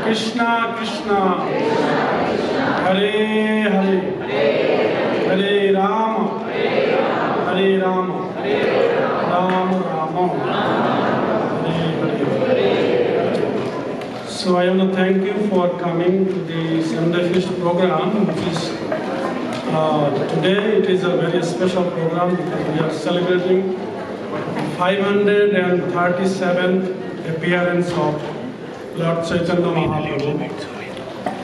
Krishna Krishna, Hare Hare, Hare Rama, Hare Rama, Rama Rama, Hare Hare. So I want to thank you for coming to the Sunday Feast program, which is today. It is a very special program because we are celebrating 537th appearance of Lord Chaitanya Mahaprabhu.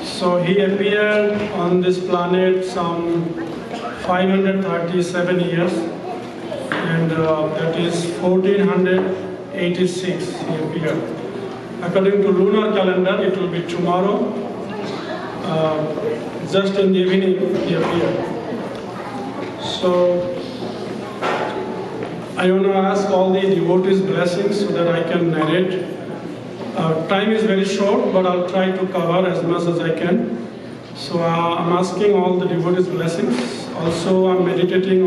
So he appeared on this planet some 537 years, and that is 1486 he appeared. According to lunar calendar, it will be tomorrow. Just in the evening he appeared. So I want to ask all the devotees' blessings so that I can narrate. Time is very short, but I'll try to cover as much as I can. So I'm asking all the devotees' blessings. Also, I'm meditating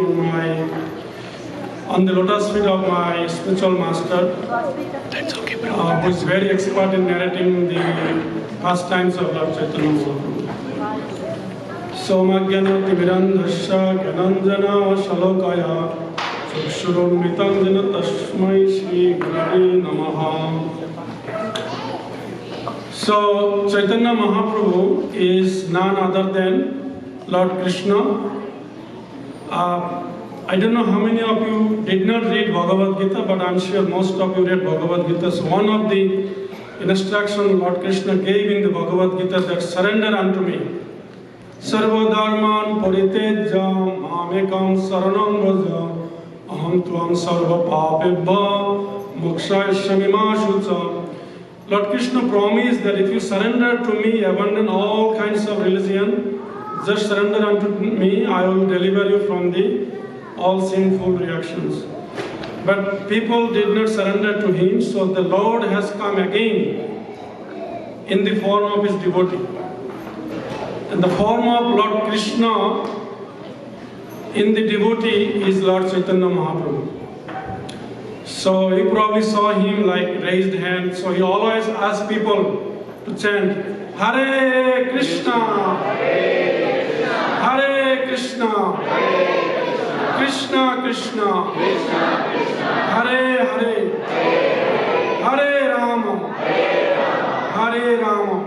on the lotus feet of my spiritual master, who is very expert in narrating the pastimes of Lord Chaitanya Mahaprabhu. So Magyana Timirandhasya Gyananjana Shalokaya Chakshurunmitam Jana Tasmai Shri Gurave Namaha. So Chaitanya Mahaprabhu is none other than Lord Krishna. I don't know how many of you did not read Bhagavad Gita, but I'm sure most of you read Bhagavad Gita. So one of the instructions Lord Krishna gave in the Bhagavad Gita, that surrender unto me. Sarva dharman paritejya mamekam saranam vraja aham tvam sarva papebha mokshayasya mimashucha. Lord Krishna promised that if you surrender to me, abandon all kinds of religion, just surrender unto me, I will deliver you from all sinful reactions. But people did not surrender to him, so the Lord has come again in the form of his devotee. And the form of Lord Krishna in the devotee is Lord Chaitanya Mahaprabhu. So you probably saw him like raised hand. So he always asked people to chant Hare Krishna, Hare Krishna, Krishna Krishna, Hare Hare, Hare Rama, Hare Rama,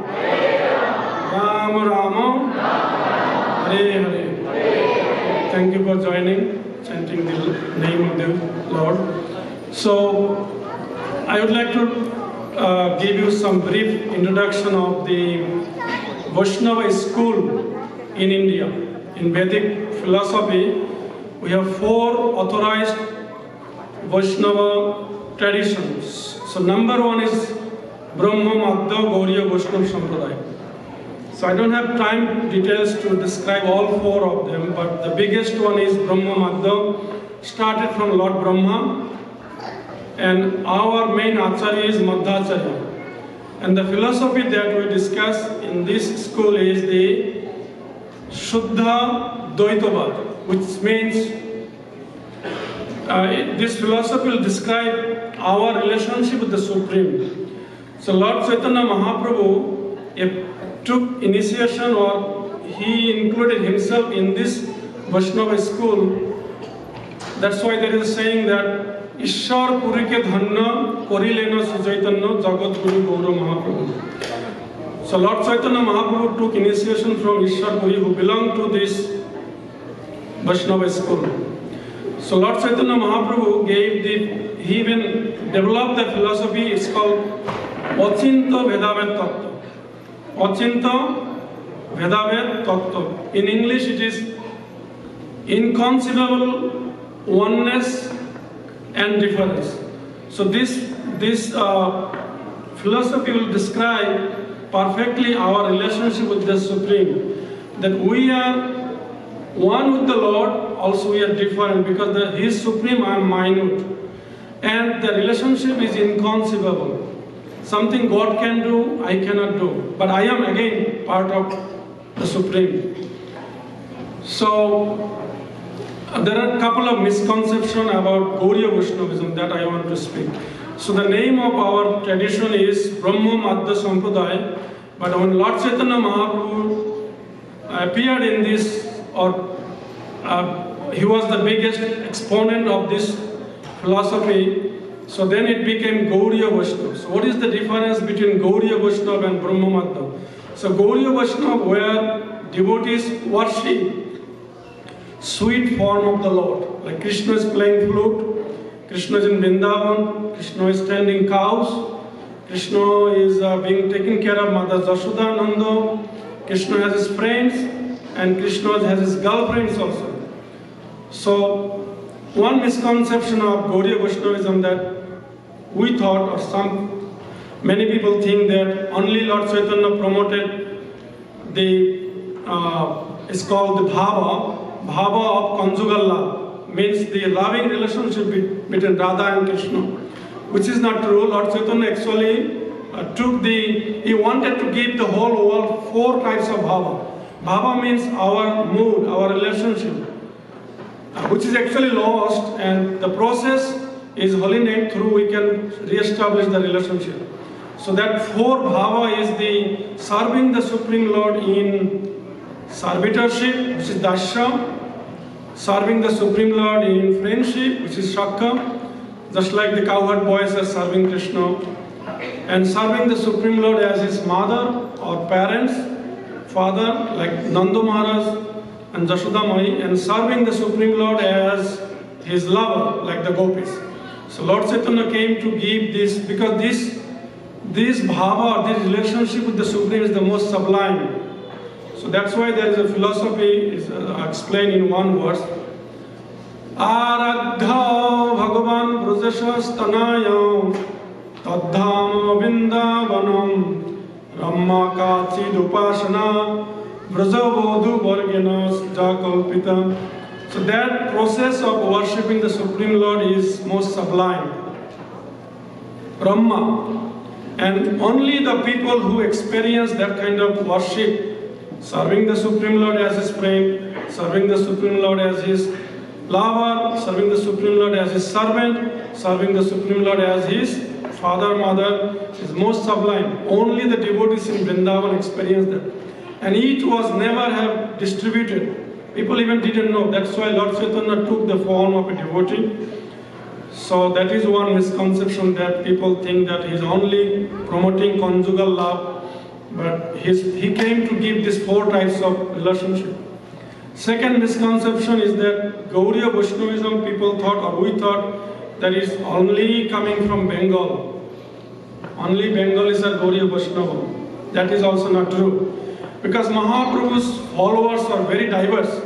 Rama Rama, Hare Hare. Thank you for joining, chanting the name of the Lord. So, I would like to give you some brief introduction of the Vaishnava school in India. In Vedic philosophy, we have 4 authorized Vaishnava traditions. So, number 1 is Brahma Madhya Gauriya Vaishnava Sampradaya. So, I don't have time details to describe all 4 of them, but the biggest one is Brahma Madhya, started from Lord Brahma. And our main acharya is Madhacharya. And the philosophy that we discuss in this school is the Shuddha Dvaitavad, which means this philosophy will describe our relationship with the Supreme. So Lord Chaitanya Mahaprabhu took initiation, or he included himself in this Vaishnava school. That's why there is a saying that Ishwar Puri ke dhanna korilena Chaitanya Jagat Guru Gaura Mahaprabhu. So Lord Chaitanya Mahaprabhu took initiation from Ishwar Puri, who belonged to this Vaishnava school. So Lord Chaitanya Mahaprabhu he even developed the philosophy. It's called Achinta Vedaved Tattva. Achinta Vedaved Tattva. In English it is inconceivable oneness and difference. So this philosophy will describe perfectly our relationship with the Supreme. That we are one with the Lord, also we are different because He is Supreme, I am minute. And the relationship is inconceivable. Something God can do, I cannot do. But I am again part of the Supreme. So there are a couple of misconceptions about Gauriya Vaishnavism that I want to speak. So the name of our tradition is Brahma Madhya Sampradaya, But when Lord Chaitanya Mahaprabhu appeared in this, or he was the biggest exponent of this philosophy, so then it became Gauriya Vaishnava. So what is the difference between Gauriya Vaishnava and Brahma Madhava? So Gauriya Vaishnava, where devotees worship sweet form of the Lord. Like Krishna is playing flute, Krishna is in Vrindavan, Krishna is tending cows, Krishna is being taken care of Mother Jashoda Nanda, Krishna has his friends, and Krishna has his girlfriends also. So one misconception of Gauriya Vaishnavism that we thought, or many people think that only Lord Chaitanya promoted it's called the bhava of conjugal love, means the loving relationship between Radha and Krishna, which is not true. Lord Chaitanya actually he wanted to give the whole world 4 types of bhava. Bhava means our mood, our relationship, which is actually lost, and the process is holy name through we can re-establish the relationship. So that 4 bhava is the serving the Supreme Lord in servitorship, which is dasya, serving the Supreme Lord in friendship, which is shakka, just like the cowherd boys are serving Krishna, and serving the Supreme Lord as his mother or parents, father, like Nanda Maharaj and Jashoda Mai, and serving the Supreme Lord as his lover, like the gopis. So Lord Chaitanya came to give this, because this bhava, this relationship with the Supreme is the most sublime. So that's why there is a philosophy explained in one verse. Aradha Bhagavan Brajashastanayam Tadhama Vindavanam Ramma Kachid Upasana Brajavodu Vargena Jakalpita. So that process of worshipping the Supreme Lord is most sublime. Brahma. And only the people who experience that kind of worship, serving the Supreme Lord as his friend, serving the Supreme Lord as his lover, serving the Supreme Lord as his servant, serving the Supreme Lord as his father, mother, is most sublime. Only the devotees in Vrindavan experience that. And it was never have distributed. People even didn't know. That's why Lord Chaitanya took the form of a devotee. So that is one misconception, that people think that he is only promoting conjugal love, but he came to give these 4 types of relationship. Second misconception is that Gauriya Vaishnavism, people thought, or we thought, that is only coming from Bengal. Only Bengalis are Gauriya Vaishnava. That is also not true. Because Mahaprabhu's followers are very diverse.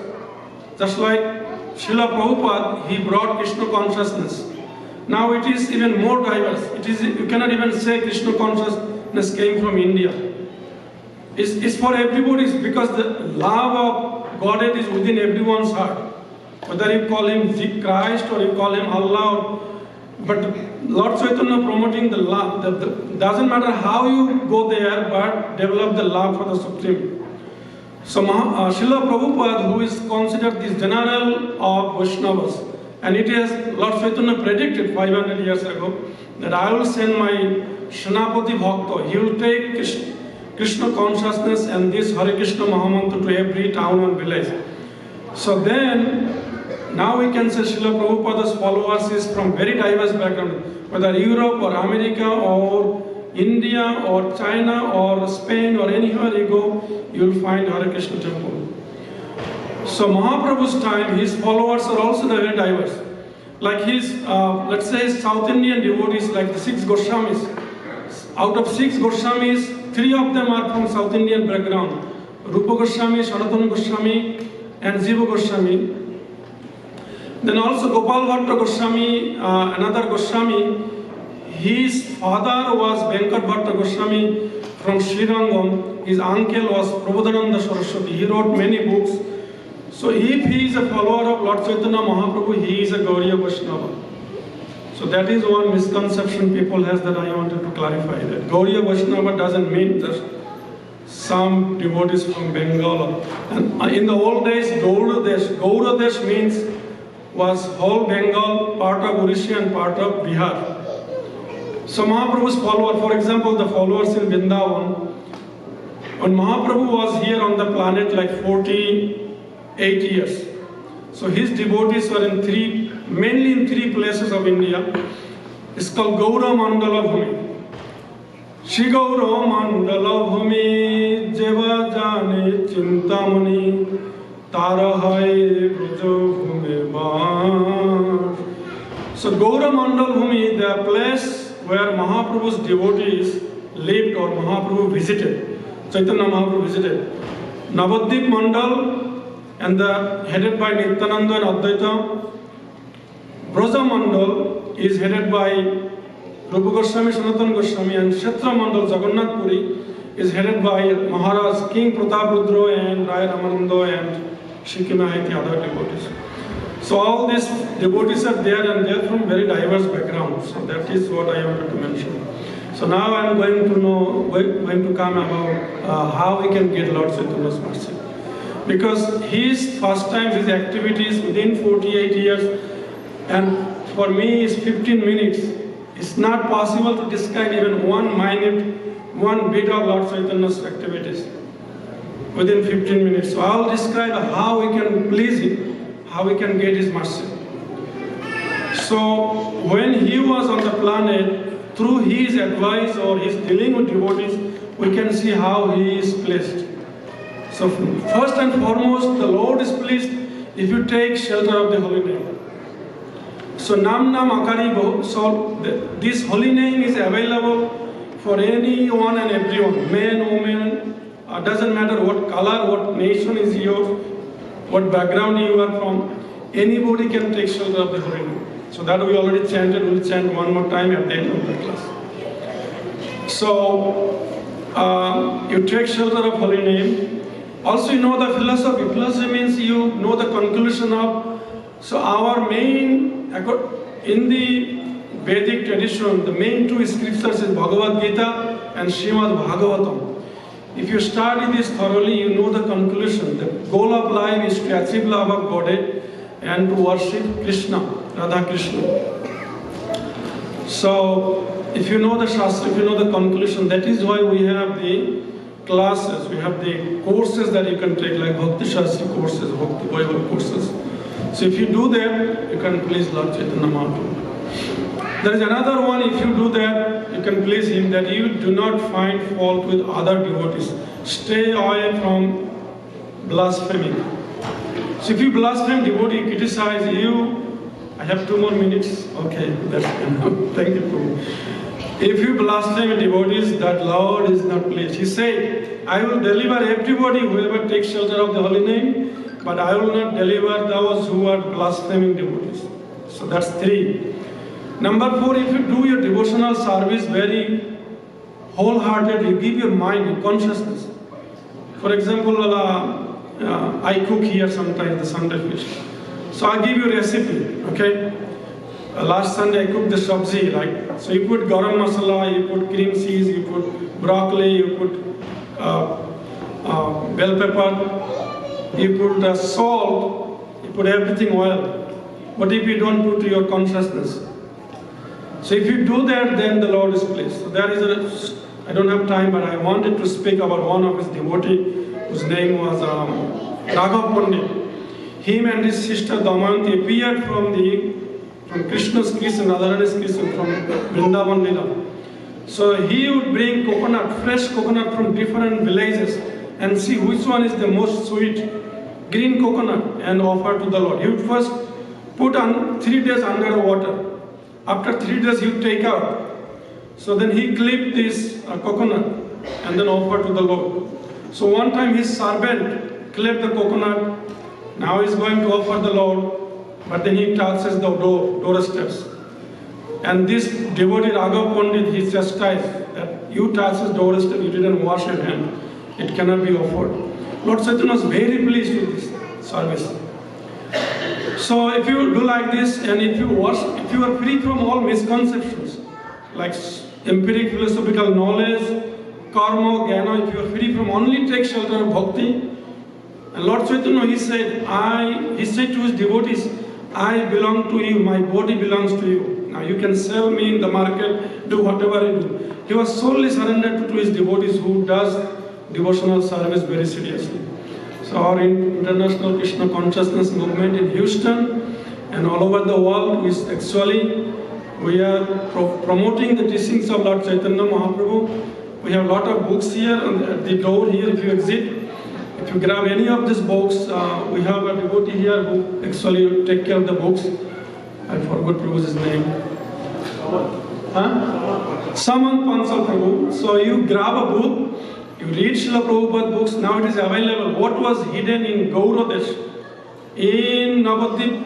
Just like Srila Prabhupada, he brought Krishna consciousness. Now it is even more diverse. You cannot even say Krishna consciousness came from India. It's for everybody, because the love of Godhead is within everyone's heart. Whether you call him Christ or you call him Allah, but Lord Chaitanya promoting the love. Doesn't matter how you go there, but develop the love for the Supreme. So Srila Prabhupada, who is considered the general of Vaishnavas, and it is Lord Chaitanya predicted 500 years ago that I will send my Shanapati Bhakta. He will take Krishna consciousness and this Hare Krishna Mahamantra to every town and village. So then, now we can say Srila Prabhupada's followers is from very diverse background, whether Europe or America or India or China or Spain or anywhere you go, you will find Hare Krishna temple. So Mahaprabhu's time, his followers are also very diverse. Like his, let's say South Indian devotees, like the 6 Goswamis. Out of 6 Goswamis, 3 of them are from South Indian background. Rupa Goswami, Sanatana Goswami, and Jiva Goswami. Then also Gopal Bhatta Goswami, another Goswami, his father was Venkat Bhatta Goswami from Srirangam. His uncle was Prabodhananda Saraswati. He wrote many books. So if he is a follower of Lord Chaitanya Mahaprabhu, he is a Gauriya Vaishnava. So that is one misconception people has that I wanted to clarify. That Gauriya Vaishnava doesn't mean just some devotees from Bengal. And in the old days, Gaura Desh means was whole Bengal, part of Odisha and part of Bihar. So Mahaprabhu's follower, for example, the followers in Vrindavan, When Mahaprabhu was here on the planet like 48 years, so his devotees were mainly in three places of India. It's called Gaura Mandala Bhumi. Shri Gaura Mandala Bhumi Jeva Jane Chintamani Tara Hai Braja Bhumi Bhaar. So Gaura Mandala Bhumi, the place where Mahaprabhu's devotees lived or Mahaprabhu visited. Chaitanya Mahaprabhu visited. Navadvip Mandal and headed by Nityananda and Advaita. Braja Mandal is headed by Rupa Goswami, Sanatana Goswami, and Kshetra Mandal Jagannath Puri is headed by Maharaj King Prataprudra and Raya Ramananda and Shikimahiti, other devotees. So all these devotees are there and they are from very diverse backgrounds. So that is what I wanted to mention. So now I am going to come about how we can get Lord Chaitanya's mercy. Because his first-time, his activities within 48 years, and for me is 15 minutes. It's not possible to describe even one bit of Lord Chaitanya's activities within 15 minutes. So I'll describe how we can please him, how we can get his mercy. So when he was on the planet, through his advice or his dealing with devotees, we can see how he is placed. So first and foremost, the Lord is pleased if you take shelter of the holy name. So Nam Akari Bo, so this holy name is available for anyone and everyone, man, woman, doesn't matter what color, what nation is yours, what background you are from, anybody can take shelter of the holy name. So that we already chanted, we'll chant one more time at the end of the class. So you take shelter of holy name. Also you know the philosophy. Philosophy means you know the conclusion of, so our main, in the Vedic tradition, the main two scriptures is Bhagavad Gita and Srimad Bhagavatam. If you study this thoroughly, you know the conclusion. The goal of life is to achieve love of Godhead and to worship Krishna, Radha Krishna. So, if you know the Shastra, if you know the conclusion, that is why we have the classes, we have the courses that you can take, like Bhakti Shastri courses, Bhakti Vaibhav courses. So if you do that, you can please Lord Chaitanya Mahaprabhu. There is another one, if you do that, you can please him, that you do not find fault with other devotees. Stay away from blaspheming. So if you blaspheme devotee, criticize you, I have 2 more minutes. Okay, that's enough. Thank you, Prabhu. If you blaspheme devotees, that Lord is not pleased. He said, I will deliver everybody whoever takes shelter of the holy name, but I will not deliver those who are blaspheming devotees. So that's 3. Number 4, if you do your devotional service very wholehearted, you give your mind, your consciousness. For example, I cook here sometimes the Sunday fish. So I give you a recipe, okay? Last Sunday I cooked the sabzi, right? So you put garam masala, you put cream cheese, you put broccoli, you put bell pepper, you put salt, you put everything oil. But if you don't put your consciousness. So if you do that, then the Lord is pleased. So there is I don't have time, but I wanted to speak about one of his devotees, whose name was Gaura Purnima. Him and his sister Damayanti appeared from Krishna's kiss and Radharani's kiss from Vrindavan Lila. So he would bring fresh coconut from different villages and see which one is the most sweet green coconut and offer to the Lord. He would first put on 3 days under the water. After 3 days he would take out. So then he clipped this coconut and then offer to the Lord. So one time his servant clipped the coconut. Now he's going to offer the Lord, but then he touches the door steps. And this devotee Raghav Pandit, he chastised that you touched his door step, you didn't wash your hand. It cannot be offered. Lord Chaitanya was very pleased with this service. So if you do like this, and if you are free from all misconceptions, like empiric philosophical knowledge, karma, jnana, if you are free from only take shelter of bhakti, and Lord Chaitanya, he said to his devotees, I belong to you, my body belongs to you. Now you can sell me in the market, do whatever you do. He was solely surrendered to his devotees who does devotional service very seriously. So our international Krishna consciousness movement in Houston and all over the world is actually, we are promoting the teachings of Lord Chaitanya Mahaprabhu. We have a lot of books here at the door here. If you exit, if you grab any of these books, we have a devotee here who actually take care of the books. I forgot Prabhu's name. Saman Pansal Prabhu. So you grab a book, you read Srila Prabhupada books. Now it is available. What was hidden in Gauradesh, in Navadip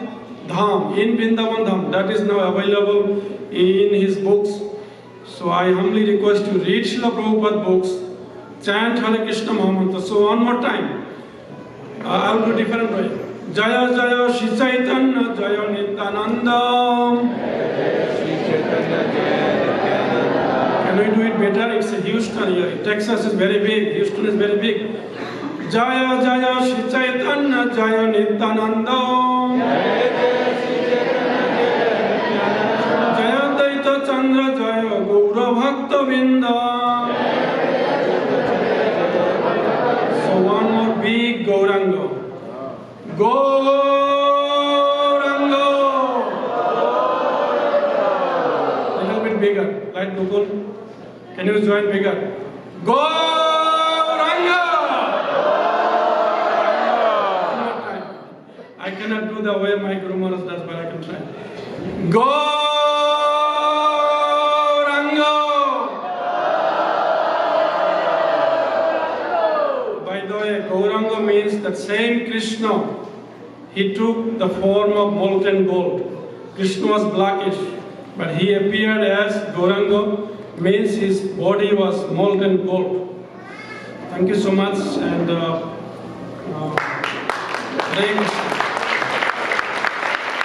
Dham, in Vrindavan Dham, that is now available in his books. So I humbly request you read Srila Prabhupada books, chant Hare Krishna Mahamantra. So one more time, I will do different way. Jaya Jaya Shri Chaitanya Jaya Nityananda. Can we do it better? It's a Houston here. Texas is very big. Houston is very big. Jaya Jaya Shri Chaitanya Jaya Nityananda. Jaya Daita Chandra Jaya Gaura Bhakta Vinda. So one more big Gauranga. Gauranga. Little bit bigger. Right, Nukul? Can you join bigger? Gauranga. I cannot do the way my Guru Maharaj does, but I can try. Gauranga. By the way, Gauranga means that same Krishna. He took the form of molten gold. Krishna was blackish, but he appeared as Gauranga, means his body was molten gold. Thank you so much, and Hare Krishna.